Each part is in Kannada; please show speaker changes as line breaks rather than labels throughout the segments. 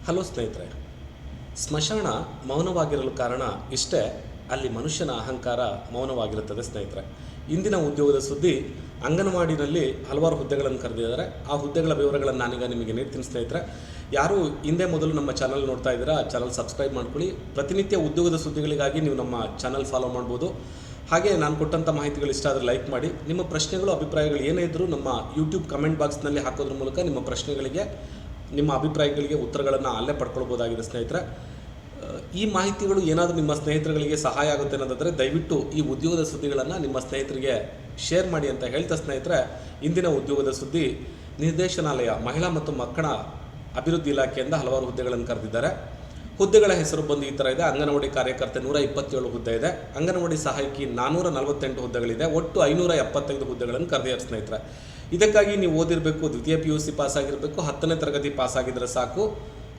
ಹಲೋ ಸ್ನೇಹಿತರೆ, ಸ್ಮಶಾನ ಮೌನವಾಗಿರಲು ಕಾರಣ ಇಷ್ಟೇ, ಅಲ್ಲಿ ಮನುಷ್ಯನ ಅಹಂಕಾರ ಮೌನವಾಗಿರುತ್ತದೆ ಸ್ನೇಹಿತರೆ. ಇಂದಿನ ಉದ್ಯೋಗದ ಸುದ್ದಿ, ಅಂಗನವಾಡಿನಲ್ಲಿ ಹಲವಾರು ಹುದ್ದೆಗಳನ್ನು ಕರೆದಿದ್ದಾರೆ. ಆ ಹುದ್ದೆಗಳ ವಿವರಗಳನ್ನು ನಾನೀಗ ನಿಮಗೆ ನೀಡ್ತೀನಿ ಸ್ನೇಹಿತರೆ. ಯಾರು ಹಿಂದೆ ಮೊದಲು ನಮ್ಮ ಚಾನಲ್ ನೋಡ್ತಾ ಇದ್ದೀರಾ, ಚಾನಲ್ ಸಬ್ಸ್ಕ್ರೈಬ್ ಮಾಡ್ಕೊಳ್ಳಿ. ಪ್ರತಿನಿತ್ಯ ಉದ್ಯೋಗದ ಸುದ್ದಿಗಳಿಗಾಗಿ ನೀವು ನಮ್ಮ ಚಾನಲ್ ಫಾಲೋ ಮಾಡ್ಬೋದು. ಹಾಗೆ ನಾನು ಕೊಟ್ಟಂಥ ಮಾಹಿತಿಗಳು ಇಷ್ಟ ಆದರೆ ಲೈಕ್ ಮಾಡಿ. ನಿಮ್ಮ ಪ್ರಶ್ನೆಗಳು, ಅಭಿಪ್ರಾಯಗಳು ಏನೇ ಇದ್ದರೂ ನಮ್ಮ ಯೂಟ್ಯೂಬ್ ಕಮೆಂಟ್ ಬಾಕ್ಸ್ನಲ್ಲಿ ಹಾಕೋದ್ರ ಮೂಲಕ ನಿಮ್ಮ ಪ್ರಶ್ನೆಗಳಿಗೆ, ನಿಮ್ಮ ಅಭಿಪ್ರಾಯಗಳಿಗೆ ಉತ್ತರಗಳನ್ನು ಅಲ್ಲೇ ಪಡ್ಕೊಳ್ಬೋದಾಗಿದೆ ಸ್ನೇಹಿತರೆ. ಈ ಮಾಹಿತಿಗಳು ಏನಾದರೂ ನಿಮ್ಮ ಸ್ನೇಹಿತರುಗಳಿಗೆ ಸಹಾಯ ಆಗುತ್ತೆ ಅನ್ನೋದಾದರೆ ದಯವಿಟ್ಟು ಈ ಉದ್ಯೋಗದ ಸುದ್ದಿಗಳನ್ನು ನಿಮ್ಮ ಸ್ನೇಹಿತರಿಗೆ ಶೇರ್ ಮಾಡಿ ಅಂತ ಹೇಳ್ತಾ ಸ್ನೇಹಿತರೆ, ಇಂದಿನ ಉದ್ಯೋಗದ ಸುದ್ದಿ, ನಿರ್ದೇಶನಾಲಯ ಮಹಿಳಾ ಮತ್ತು ಮಕ್ಕಳ ಅಭಿವೃದ್ಧಿ ಇಲಾಖೆಯಿಂದ ಹಲವಾರು ಹುದ್ದೆಗಳನ್ನು ಕರೆದಿದ್ದಾರೆ. ಹುದ್ದೆಗಳ ಹೆಸರು ಬಂದು ಈ ಥರ ಇದೆ. ಅಂಗನವಾಡಿ ಕಾರ್ಯಕರ್ತೆ 127 ಹುದ್ದೆ ಇದೆ. ಅಂಗನವಾಡಿ ಸಹಾಯಕಿ 448 ಹುದ್ದೆಗಳಿದೆ. ಒಟ್ಟು 575 ಹುದ್ದೆಗಳನ್ನು ಕರೆದಿದ್ದಾರೆ ಸ್ನೇಹಿತರೆ. ಇದಕ್ಕಾಗಿ ನೀವು ಓದಿರಬೇಕು, ದ್ವಿತೀಯ PUC ಪಾಸ್ ಆಗಿರಬೇಕು, 10ನೇ ತರಗತಿ ಪಾಸ್ ಆಗಿದ್ದರೆ ಸಾಕು.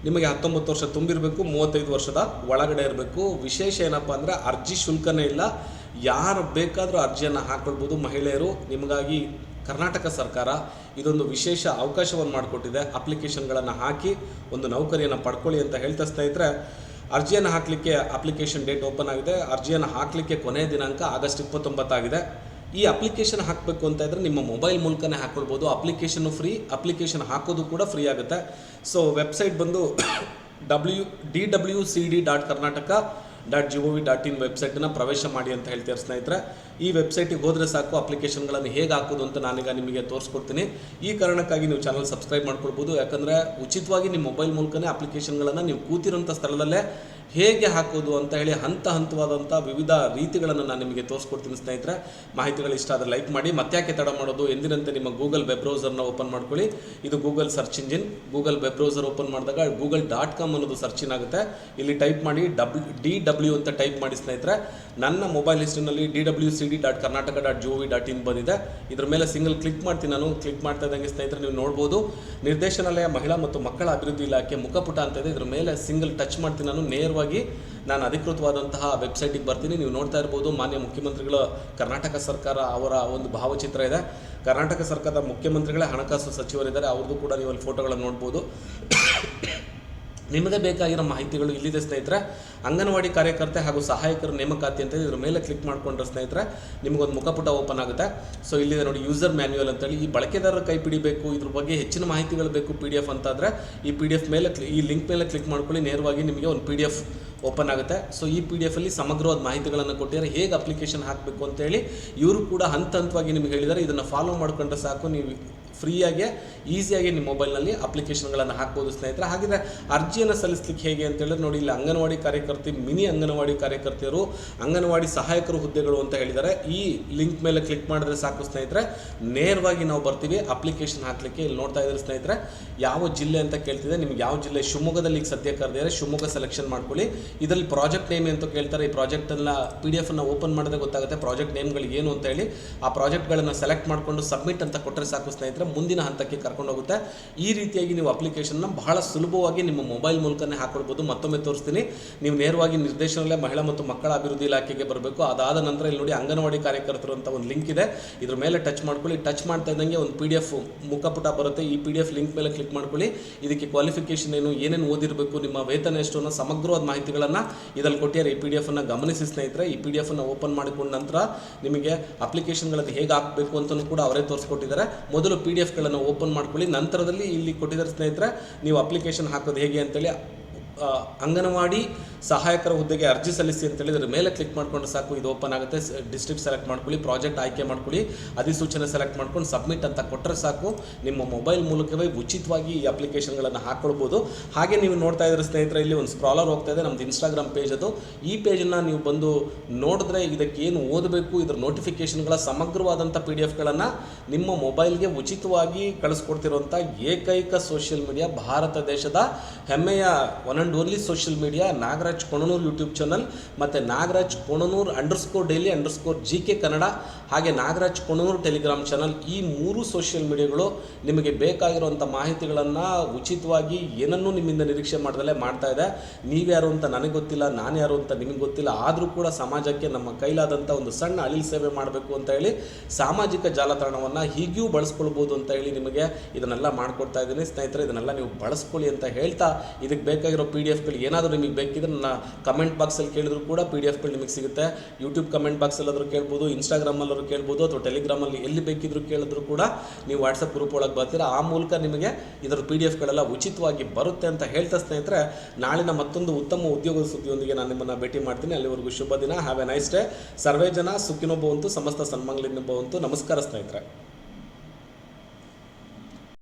ನಿಮಗೆ 19 ವರ್ಷ ತುಂಬಿರಬೇಕು, 35 ವರ್ಷದ ಒಳಗಡೆ ಇರಬೇಕು. ವಿಶೇಷ ಏನಪ್ಪ ಅಂದರೆ ಅರ್ಜಿ ಶುಲ್ಕನೇ ಇಲ್ಲ, ಯಾರು ಬೇಕಾದರೂ ಅರ್ಜಿಯನ್ನು ಹಾಕ್ಕೊಳ್ಬೋದು ಮಹಿಳೆಯರು. ನಿಮಗಾಗಿ ಕರ್ನಾಟಕ ಸರ್ಕಾರ ಇದೊಂದು ವಿಶೇಷ ಅವಕಾಶವನ್ನು ಮಾಡಿಕೊಟ್ಟಿದೆ. ಅಪ್ಲಿಕೇಶನ್ಗಳನ್ನು ಹಾಕಿ ಒಂದು ನೌಕರಿಯನ್ನು ಪಡ್ಕೊಳ್ಳಿ ಅಂತ ಹೇಳ್ತಾ ಸ್ನೇಹಿತರೆ, ಅರ್ಜಿಯನ್ನು ಹಾಕಲಿಕ್ಕೆ ಅಪ್ಲಿಕೇಶನ್ ಡೇಟ್ ಓಪನ್ ಆಗಿದೆ. ಅರ್ಜಿಯನ್ನು ಹಾಕಲಿಕ್ಕೆ ಕೊನೆಯ ದಿನಾಂಕ ಆಗಸ್ಟ್ 29 ಆಗಿದೆ. ಈ ಅಪ್ಲಿಕೇಶನ್ ಹಾಕಬೇಕು ಅಂತ ಇದ್ದರೆ ನಿಮ್ಮ ಮೊಬೈಲ್ ಮೂಲಕನೇ ಹಾಕ್ಕೊಳ್ಬೋದು. ಅಪ್ಲಿಕೇಶನ್ನು ಫ್ರೀ, ಅಪ್ಲಿಕೇಶನ್ ಹಾಕೋದು ಕೂಡ ಫ್ರೀ ಆಗುತ್ತೆ. ಸೊ ವೆಬ್ಸೈಟ್ ಬಂದು www.karnataka.gov.in ವೆಬ್ಸೈಟನ್ನು ಪ್ರವೇಶ ಮಾಡಿ ಅಂತ ಹೇಳ್ತಾರೆ ಸ್ನೇಹಿತರೆ. ಈ ವೆಬ್ಸೈಟಿಗೆ ಹೋದರೆ ಸಾಕು, ಅಪ್ಲಿಕೇಶನ್ಗಳನ್ನು ಹೇಗೆ ಹಾಕೋದು ಅಂತ ನಾನೀಗ ನಿಮಗೆ ತೋರಿಸ್ಕೊಡ್ತೀನಿ. ಈ ಕಾರಣಕ್ಕಾಗಿ ನೀವು ಚಾನಲ್ ಸಬ್ಸ್ಕ್ರೈಬ್ ಮಾಡ್ಕೊಳ್ಬೋದು. ಯಾಕಂದರೆ ಉಚಿತವಾಗಿ ನಿಮ್ಮ ಮೊಬೈಲ್ ಮೂಲಕನೇ ಅಪ್ಲಿಕೇಶನ್ಗಳನ್ನು ನೀವು ಕೂತಿರೋಂಥ ಸ್ಥಳದಲ್ಲೇ ಹೇಗೆ ಹಾಕೋದು ಅಂತ ಹೇಳಿ ಹಂತವಾದಂಥ ವಿವಿಧ ರೀತಿಗಳನ್ನು ನಾನು ನಿಮಗೆ ತೋರಿಸ್ಕೊಡ್ತೀನಿ ಸ್ನೇಹಿತರೆ. ಮಾಹಿತಿಗಳು ಇಷ್ಟ ಆದರೆ ಲೈಕ್ ಮಾಡಿ. ಮತ್ತ್ಯಾಕೆ ತಡ ಮಾಡೋದು, ಎಂದಿನಂತೆ ನಿಮ್ಮ ಗೂಗಲ್ ವೆಬ್ ಬ್ರೌಸರ್ನ ಓಪನ್ ಮಾಡ್ಕೊಳ್ಳಿ. ಇದು Google search engine. Google web browser open ಮಾಡಿದಾಗ google.com ಅನ್ನೋದು ಸರ್ಚ್ ಇನ್ ಆಗುತ್ತೆ. ಇಲ್ಲಿ ಟೈಪ್ ಮಾಡಿ DW ಅಂತ ಟೈಪ್ ಮಾಡಿ ಸ್ನೇಹಿತರೆ. ನನ್ನ ಮೊಬೈಲ್ ಹಿಸ್ಟ್ರಿನಲ್ಲಿ www.karnataka.gov.in ಬಂದಿದೆ. ಇದ್ರ ಮೇಲೆ ಸಿಂಗಲ್ ಕ್ಲಿಕ್ ಮಾಡ್ತೀನಿ ನಾನು. ಕ್ಲಿಕ್ ಮಾಡ್ತಾ ಇದ್ದಂಗೆ ಸ್ನೇಹಿತರೆ ನೀವು ನೋಡ್ಬೋದು, ನಿರ್ದೇಶನಾಲಯ ಮಹಿಳಾ ಮತ್ತು ಮಕ್ಕಳ ಅಭಿವೃದ್ಧಿ ಇಲಾಖೆ ಮುಖಪುಟ ಅಂತ ಇದೆ. ಇದ್ರ ಮೇಲೆ ಸಿಂಗಲ್ ಟಚ್ ಮಾಡ್ತೀನಿ ನಾನು. ನೇರವಾಗಿ ನಾನು ಅಧಿಕೃತವಾದಂತಹ ವೆಬ್ಸೈಟಿಗೆ ಬರ್ತೀನಿ. ನೀವು ನೋಡ್ತಾ ಇರ್ಬೋದು, ಮಾನ್ಯ ಮುಖ್ಯಮಂತ್ರಿಗಳ, ಕರ್ನಾಟಕ ಸರ್ಕಾರ ಅವರ ಒಂದು ಭಾವಚಿತ್ರ ಇದೆ. ಕರ್ನಾಟಕ ಸರ್ಕಾರದ ಮುಖ್ಯಮಂತ್ರಿಗಳೇ ಹಣಕಾಸು ಸಚಿವರಿದ್ದಾರೆ, ಅವ್ರದ್ದು ಕೂಡ ನೀವು ಅಲ್ಲಿ ಫೋಟೋಗಳನ್ನು ನೋಡ್ಬೋದು. ನಿಮಗೆ ಬೇಕಾಗಿರೋ ಮಾಹಿತಿಗಳು ಇಲ್ಲಿದೆ ಸ್ನೇಹಿತರೆ. ಅಂಗನವಾಡಿ ಕಾರ್ಯಕರ್ತೆ ಹಾಗೂ ಸಹಾಯಕರ ನೇಮಕಾತಿ ಅಂತ ಇದ್ರ ಮೇಲೆ ಕ್ಲಿಕ್ ಮಾಡಿಕೊಂಡ್ರೆ ಸ್ನೇಹಿತರೆ ನಿಮಗೊಂದು ಮುಖಪುಟ ಓಪನ್ ಆಗುತ್ತೆ. ಸೊ ಇಲ್ಲಿದೆ ನೋಡಿ, ಯೂಸರ್ ಮ್ಯಾನ್ಯುವಲ್ ಅಂತೇಳಿ. ಈ ಬಳಕೆದಾರರ ಕೈಪಿಡಿ ಬೇಕು, ಇದ್ರ ಬಗ್ಗೆ ಹೆಚ್ಚಿನ ಮಾಹಿತಿಗಳು ಬೇಕು PDF ಅಂತಾದರೆ ಈ PDF ಮೇಲೆ ಈ ಲಿಂಕ್ ಮೇಲೆ ಕ್ಲಿಕ್ ಮಾಡ್ಕೊಳ್ಳಿ. ನೇರವಾಗಿ ನಿಮಗೆ ಒಂದು PDF ಓಪನ್ ಆಗುತ್ತೆ. ಸೊ ಈ PDF ಅಲ್ಲಿ ಸಮಗ್ರವಾದ ಮಾಹಿತಿಗಳನ್ನು ಕೊಟ್ಟಿದ್ದಾರೆ, ಹೇಗೆ ಅಪ್ಲಿಕೇಶನ್ ಹಾಕಬೇಕು ಅಂತೇಳಿ ಇವರು ಕೂಡ ಹಂತವಾಗಿ ನಿಮಗೆ ಹೇಳಿದ್ದಾರೆ. ಇದನ್ನು ಫಾಲೋ ಮಾಡ್ಕೊಂಡ್ರೆ ಸಾಕು, ನೀವು ಫ್ರೀಯಾಗಿ ಈಸಿಯಾಗಿ ನಿಮ್ಮ ಮೊಬೈಲ್ನಲ್ಲಿ ಅಪ್ಲಿಕೇಶನ್ಗಳನ್ನು ಹಾಕ್ಬೋದು ಸ್ನೇಹಿತರೆ. ಹಾಗಿದ್ರೆ ಅರ್ಜಿಯನ್ನು ಸಲ್ಲಿಸಲಿಕ್ಕೆ ಹೇಗೆ ಅಂತೇಳಿದ್ರೆ ನೋಡಿ, ಇಲ್ಲಿ ಅಂಗನವಾಡಿ ಕಾರ್ಯಕರ್ತೆ, ಮಿನಿ ಅಂಗನವಾಡಿ ಕಾರ್ಯಕರ್ತೆಯರು, ಅಂಗನವಾಡಿ ಸಹಾಯಕರು ಹುದ್ದೆಗಳು ಅಂತ ಹೇಳಿದ್ದಾರೆ. ಈ ಲಿಂಕ್ ಮೇಲೆ ಕ್ಲಿಕ್ ಮಾಡಿದ್ರೆ ಸಾಕು ಸ್ನೇಹಿತರೆ, ನೇರವಾಗಿ ನಾವು ಬರ್ತೀವಿ ಅಪ್ಲಿಕೇಶನ್ ಹಾಕಲಿಕ್ಕೆ. ಇಲ್ಲಿ ನೋಡ್ತಾ ಇದ್ದಾರೆ ಸ್ನೇಹಿತರೆ, ಯಾವ ಜಿಲ್ಲೆ ಅಂತ ಕೇಳ್ತಿದೆ. ನಿಮ್ಗೆ ಯಾವ ಜಿಲ್ಲೆ, ಶಿವಮೊಗ್ಗದಲ್ಲಿ ಈಗ ಸದ್ಯ ಕರೆದಿದ್ದಾರೆ, ಶಿವಮೊಗ್ಗ ಸೆಲೆಕ್ಷನ್ ಮಾಡ್ಕೊಳ್ಳಿ. ಇದರಲ್ಲಿ ಪ್ರಾಜೆಕ್ಟ್ ನೇಮ್ ಅಂತ ಕೇಳ್ತಾರೆ. ಈ ಪ್ರಾಜೆಕ್ಟನ್ನ PDF ಅನ್ನು ಓಪನ್ ಮಾಡಿದ್ರೆ ಗೊತ್ತಾಗುತ್ತೆ ಪ್ರಾಜೆಕ್ಟ್ ನೇಮ್ಗಳು ಏನು ಅಂತ ಹೇಳಿ. ಆ ಪ್ರಾಜೆಕ್ಟ್ಗಳನ್ನು ಸೆಲೆಕ್ಟ್ ಮಾಡಿಕೊಂಡು ಸಬ್ಮಿಟ್ ಅಂತ ಕೊಟ್ಟರೆ ಸಾಕು ಸ್ನೇಹಿತರೆ, ಮುಂದಿನ ಹಂತಕ್ಕೆ ಕರ್ಕೊಂಡು ಹೋಗುತ್ತೆ. ಈ ರೀತಿಯಾಗಿ ನೀವು ಅಪ್ಲಿಕೇಶನ್ನ ಬಹಳ ಸುಲಭವಾಗಿ ನಿಮ್ಮ ಮೊಬೈಲ್ ಮೂಲಕನೇ ಹಾಕೊಳ್ಬೋದು. ಮತ್ತೊಮ್ಮೆ ತೋರಿಸ್ತೀನಿ. ನೀವು ನೇರವಾಗಿ ನಿರ್ದೇಶನಾಲಯ ಮಹಿಳಾ ಮತ್ತು ಮಕ್ಕಳ ಅಭಿವೃದ್ಧಿ ಇಲಾಖೆಗೆ ಬರಬೇಕು. ಅದಾದ ನಂತರ ಇಲ್ಲಿ ನೋಡಿ, ಅಂಗನವಾಡಿ ಕಾರ್ಯಕರ್ತರು ಅಂತ ಒಂದು ಲಿಂಕ್ ಇದೆ. ಇದ್ರ ಮೇಲೆ ಟಚ್ ಮಾಡ್ಕೊಳ್ಳಿ. ಟಚ್ ಮಾಡ್ತಾ ಇದ್ದಂಗೆ ಒಂದು PDF ಮುಖಪುಟ ಬರುತ್ತೆ. ಈ PDF ಲಿಂಕ್ ಮೇಲೆ ಕ್ಲಿಕ್ ಮಾಡ್ಕೊಳ್ಳಿ. ಇದಕ್ಕೆ ಕ್ವಾಲಿಫಿಕೇಷನ್ ಏನು, ಏನೇನು ಓದಿರಬೇಕು, ನಿಮ್ಮ ವೇತನ ಎಷ್ಟು ಅನ್ನೋ ಸಮಗ್ರವಾದ ಮಾಹಿತಿಗಳನ್ನು ಇದರಲ್ಲಿ ಕೊಟ್ಟಿದ್ದಾರೆ. ಈ PDF ಅನ್ನು ಗಮನಿಸಿ ಸ್ನೇಹಿತರೆ. ಈ PDF ಅನ್ನು ಓಪನ್ ಮಾಡಿಕೊಂಡ ನಂತರ ನಿಮಗೆ ಅಪ್ಲಿಕೇಶನ್ಗಳನ್ನು ಹೇಗೆ ಹಾಕಬೇಕು ಅಂತಲೂ ಕೂಡ ಅವರೇ ತೋರಿಸ್ಕೊಟ್ಟಿದ್ದಾರೆ. ಮೊದಲು PDFಗಳನ್ನು ಓಪನ್ ಮಾಡ್ಕೊಳ್ಳಿ. ನಂತರದಲ್ಲಿ ಇಲ್ಲಿ ಕೊಟ್ಟಿದ್ದಾರೆ ಸ್ನೇಹಿತರೆ, ನೀವು ಅಪ್ಲಿಕೇಶನ್ ಹಾಕೋದು ಹೇಗೆ ಅಂತೇಳಿ. ಅಂಗನವಾಡಿ ಸಹಾಯಕರ ಹುದ್ದೆಗೆ ಅರ್ಜಿ ಸಲ್ಲಿಸಿ ಅಂತೇಳಿ ಇದ್ರ ಮೇಲೆ ಕ್ಲಿಕ್ ಮಾಡ್ಕೊಂಡ್ರೆ ಸಾಕು, ಇದು ಓಪನ್ ಆಗುತ್ತೆ. ಡಿಸ್ಟ್ರಿಕ್ಟ್ ಸೆಲೆಕ್ಟ್ ಮಾಡ್ಕೊಳ್ಳಿ, ಪ್ರಾಜೆಕ್ಟ್ ಆಯ್ಕೆ ಮಾಡ್ಕೊಳ್ಳಿ, ಅಧಿಸೂಚನೆ ಸೆಲೆಕ್ಟ್ ಮಾಡ್ಕೊಂಡು ಸಬ್ಮಿಟ್ ಅಂತ ಕೊಟ್ಟರೆ ಸಾಕು, ನಿಮ್ಮ ಮೊಬೈಲ್ ಮೂಲಕವೇ ಉಚಿತವಾಗಿ ಈ ಅಪ್ಲಿಕೇಶನ್ಗಳನ್ನು ಹಾಕ್ಕೊಳ್ಬೋದು. ಹಾಗೆ ನೀವು ನೋಡ್ತಾ ಇದ್ರೆ ಸ್ನೇಹಿತರೆ, ಇಲ್ಲಿ ಒಂದು ಸ್ಕ್ರಾಲರ್ ಹೋಗ್ತಾ ಇದೆ, ನಮ್ಮದು ಇನ್ಸ್ಟಾಗ್ರಾಮ್ ಪೇಜ್ ಅದು. ಈ ಪೇಜನ್ನು ನೀವು ಬಂದು ನೋಡಿದ್ರೆ ಇದಕ್ಕೆ ಏನು ಓದಬೇಕು, ಇದರ ನೋಟಿಫಿಕೇಷನ್ಗಳ ಸಮಗ್ರವಾದಂಥ PDFಗಳನ್ನು ನಿಮ್ಮ ಮೊಬೈಲ್ಗೆ ಉಚಿತವಾಗಿ ಕಳಿಸ್ಕೊಡ್ತಿರುವಂಥ ಏಕೈಕ ಸೋಷಿಯಲ್ ಮೀಡಿಯಾ, ಭಾರತ ದೇಶದ ಹೆಮ್ಮೆಯ one and only social media Nagaraj Nagaraj Konanur YouTube channel ಮತ್ತು ನಾಗರಾಜ್ ಕೊಣನೂರು _daily_GK ಕನ್ನಡ, ಹಾಗೆ ನಾಗರಾಜ್ ಕೊಣನೂರು ಟೆಲಿಗ್ರಾಮ್ ಚಾನಲ್. ಈ 3 ಸೋಷಿಯಲ್ ಮೀಡಿಯಾಗಳು ನಿಮಗೆ ಬೇಕಾಗಿರುವಂಥ ಮಾಹಿತಿಗಳನ್ನು ಉಚಿತವಾಗಿ ಏನನ್ನೂ ನಿಮ್ಮಿಂದ ನಿರೀಕ್ಷೆ ಮಾಡ್ದಲೇ ಮಾಡ್ತಾ ಇದೆ. ನೀವ್ಯಾರು ಅಂತ ನನಗೆ ಗೊತ್ತಿಲ್ಲ, ನಾನು ಯಾರು ಅಂತ ನಿಮಗೆ ಗೊತ್ತಿಲ್ಲ, ಆದರೂ ಕೂಡ ಸಮಾಜಕ್ಕೆ ನಮ್ಮ ಕೈಲಾದಂಥ ಒಂದು ಸಣ್ಣ ಅಳಿಲು ಸೇವೆ ಮಾಡಬೇಕು ಅಂತ ಹೇಳಿ ಸಾಮಾಜಿಕ ಜಾಲತಾಣವನ್ನು ಹೀಗೂ ಬಳಸ್ಕೊಳ್ಬೋದು ಅಂತ ಹೇಳಿ ನಿಮಗೆ ಇದನ್ನೆಲ್ಲ ಮಾಡಿಕೊಡ್ತಾ ಇದ್ದೀನಿ ಸ್ನೇಹಿತರೆ. ಇದನ್ನೆಲ್ಲ ನೀವು ಬಳಸ್ಕೊಳ್ಳಿ ಅಂತ ಹೇಳ್ತಾ, ಇದಕ್ಕೆ ಬೇಕಾಗಿರೋ PDF ಏನಾದರೂ ನಿಮಗೆ ಬೇಕಿದ್ರೆ ನನ್ನ ಕಮೆಂಟ್ ಬಾಕ್ಸಲ್ಲಿ ಕೇಳಿದ್ರು ಕೂಡ PDF ನಿಮಗೆ ಸಿಗುತ್ತೆ. ಯೂಟ್ಯೂಬ್ ಕಮೆಂಟ್ ಬಾಕ್ಸಲ್ಲಾದರೂ ಕೇಳ್ಬೋದು, ಇನ್ಸ್ಟಾಗ್ರಾಮಲ್ಲಾದರೂ ಕೇಳ್ಬೋದು, ಅಥವಾ ಟೆಲಿಗ್ರಾಮಲ್ಲಿ ಎಲ್ಲಿ ಬೇಕಿದ್ರು ಕೇಳಿದ್ರು ಕೂಡ ನೀವು ವಾಟ್ಸಪ್ ಗ್ರೂಪ್ ಒಳಗೆ ಬರ್ತೀರಾ. ಆ ಮೂಲಕ ನಿಮಗೆ ಇದರ PDF ಉಚಿತವಾಗಿ ಬರುತ್ತೆ ಅಂತ ಹೇಳ್ತಾ ಸ್ನೇಹಿತರೆ, ನಾಳಿನ ಮತ್ತೊಂದು ಉತ್ತಮ ಉದ್ಯೋಗದ ಸುದ್ದಿಯೊಂದಿಗೆ ನಾನು ನಿಮ್ಮನ್ನು ಭೇಟಿ ಮಾಡ್ತೀನಿ. ಅಲ್ಲಿವರೆಗೂ ಶುಭ ದಿನ. Have a nice day. ಸರ್ವೇ ಜನ ಸುಖಿನೋ ಭವಂತು, ಸಮಸ್ತ ಸನ್ಮಂಗಳಾನಿ ಭವಂತು. ನಮಸ್ಕಾರ ಸ್ನೇಹಿತರೆ.